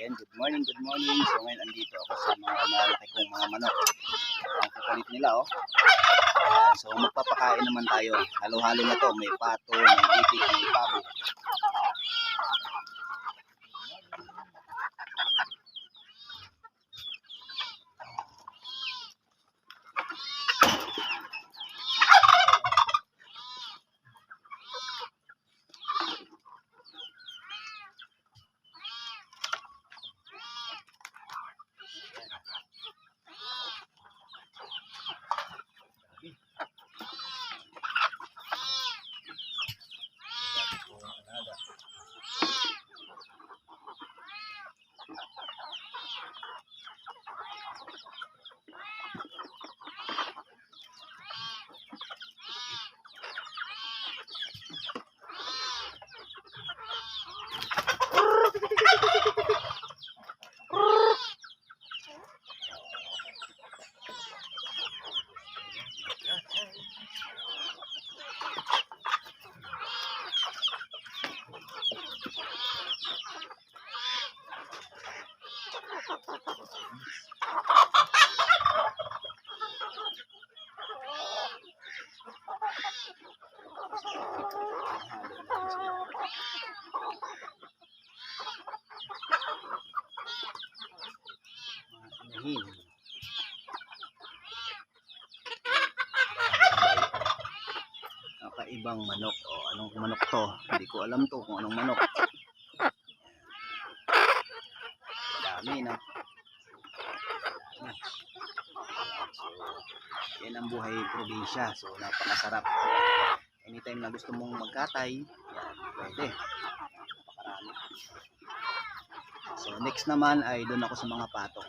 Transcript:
Ayan, good morning, good morning. So ngayon andito ako sa mga malaki kong mga manok. Ang kukulit nila, oh. Ayan, so magpapakain naman tayo. Halo-halo na to, may pato, may itik, may pabo. Kakaibang manok. O, anong manok to? Hindi ko alam to kung anong manok. Dami, no? So, yan ang buhay probinsya. So, napakasarap. Anytime na gusto mong magkatay, yan, pwede. Napakarami. So, next naman ay doon ako sa mga pato.